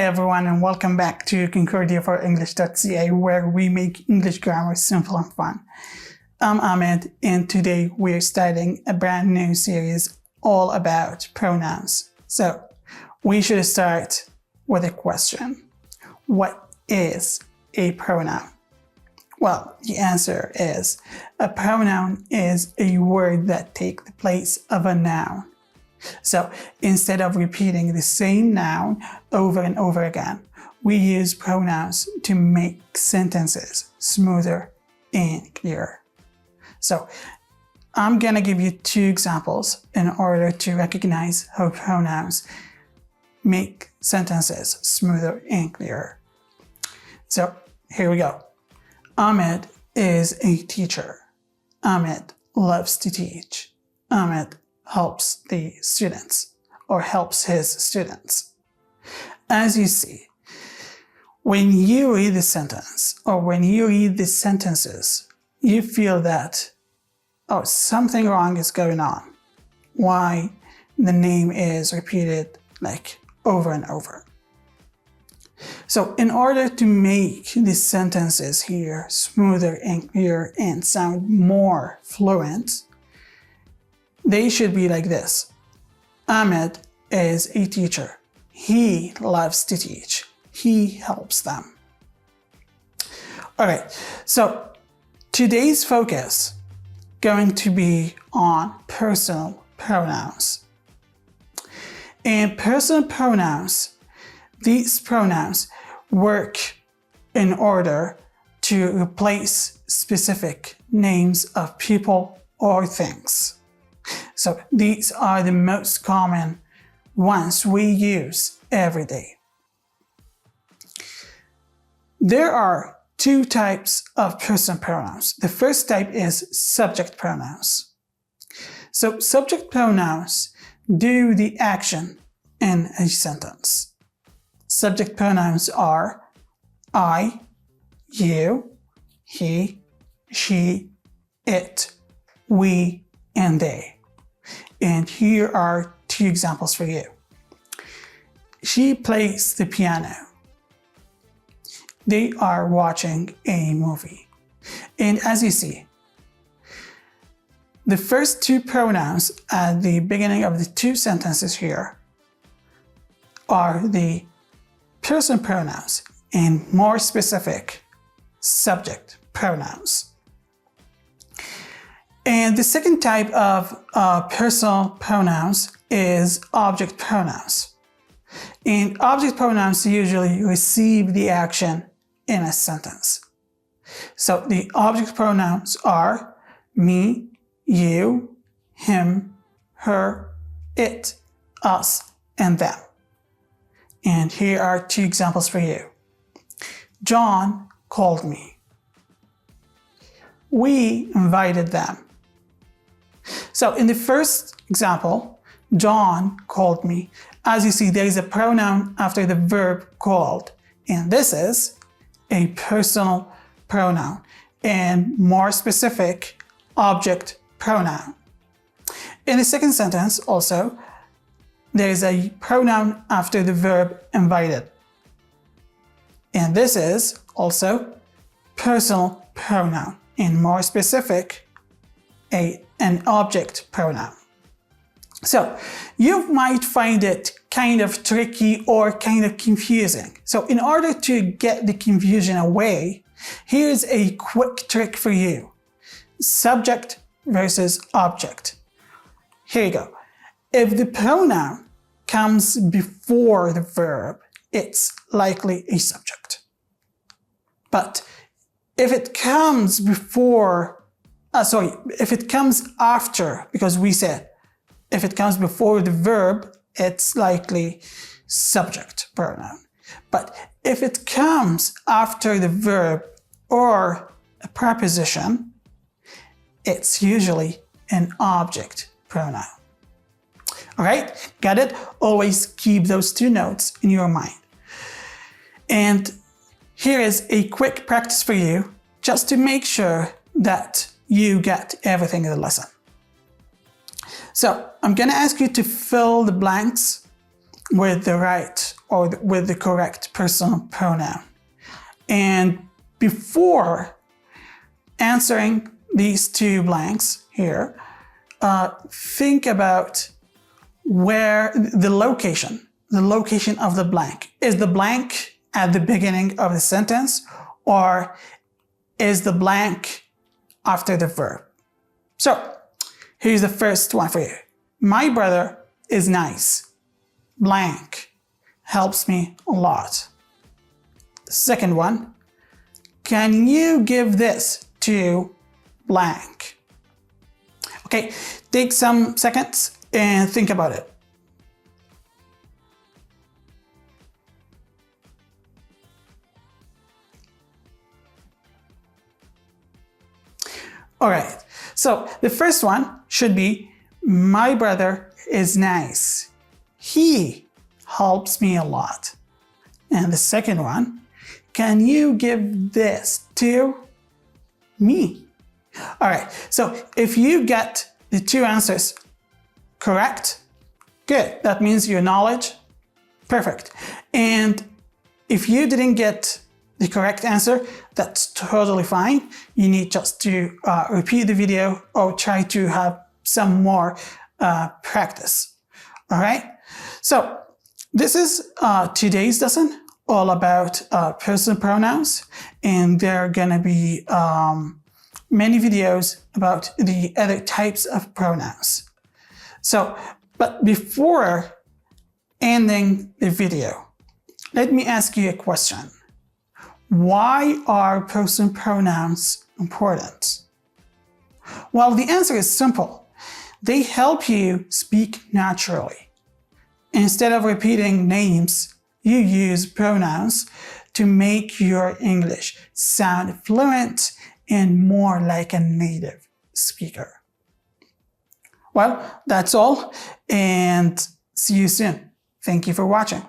everyone, and welcome back to concordiaforenglish.ca, where we make English grammar simple and fun. I'm Ahmed, and today we're starting a brand new series all about pronouns. So we should start with a question. What is a pronoun? Well, the answer is a pronoun is a word that takes the place of a noun. So instead of repeating the same noun over and over again, we use pronouns to make sentences smoother and clearer. So I'm going to give you two examples in order to recognize how pronouns make sentences smoother and clearer. So here we go. Ahmed is a teacher. Ahmed loves to teach. Ahmed helps the students or helps his students. As you see, when you read the sentence or when you read the sentences, you feel that, oh, something wrong is going on. Why the name is repeated like over and over. So in order to make the sentences here smoother and clearer and sound more fluent, they should be like this. Ahmed is a teacher. He loves to teach. He helps them. All right, so today's focus going to be on personal pronouns. And personal pronouns, these pronouns work in order to replace specific names of people or things. So these are the most common ones we use every day. There are two types of personal pronouns. The first type is subject pronouns. So subject pronouns do the action in a sentence. Subject pronouns are I, you, he, she, it, we, and they. And here are two examples for you. She plays the piano. They are watching a movie. And as you see, the first two pronouns at the beginning of the two sentences here are the personal pronouns and more specific subject pronouns. And the second type of personal pronouns is object pronouns. And object pronouns usually receive the action in a sentence. So the object pronouns are me, you, him, her, it, us, and them. And here are two examples for you. John called me. We invited them. So in the first example, John called me. As you see, there is a pronoun after the verb called, and this is a personal pronoun and more specific object pronoun. In the second sentence also, there is a pronoun after the verb invited, and this is also personal pronoun and more specific an object pronoun. So you might find it kind of tricky or kind of confusing. So in order to get the confusion away, here's a quick trick for you. Subject versus object. Here you go. If the pronoun comes before the verb, it's likely a subject. But if it comes if it comes after, because we said if it comes before the verb, it's likely subject pronoun. But if it comes after the verb or a preposition, it's usually an object pronoun. All right, got it? Always keep those two notes in your mind. And here is a quick practice for you, just to make sure that you get everything in the lesson. So I'm going to ask you to fill the blanks with the right or with the correct personal pronoun. And before answering these two blanks here, think about where the location of the blank. Is the blank at the beginning of the sentence, or is the blank after the verb? So here's the first one for you. My brother is nice. Blank helps me a lot. Second one, can you give this to blank? Okay, take some seconds and think about it. All right, so the first one should be, my brother is nice. He helps me a lot. And the second one, can you give this to me? All right, so if you get the two answers correct, good. That means your knowledge, perfect. And if you didn't get the correct answer, that's totally fine. You need just to repeat the video or try to have some more practice. All right, so this is today's lesson all about personal pronouns, and there are gonna be many videos about the other types of pronouns. So, but before ending the video, let me ask you a question. Why are personal pronouns important? Well, the answer is simple. They help you speak naturally. Instead of repeating names, you use pronouns to make your English sound fluent and more like a native speaker. Well, that's all, and see you soon. Thank you for watching.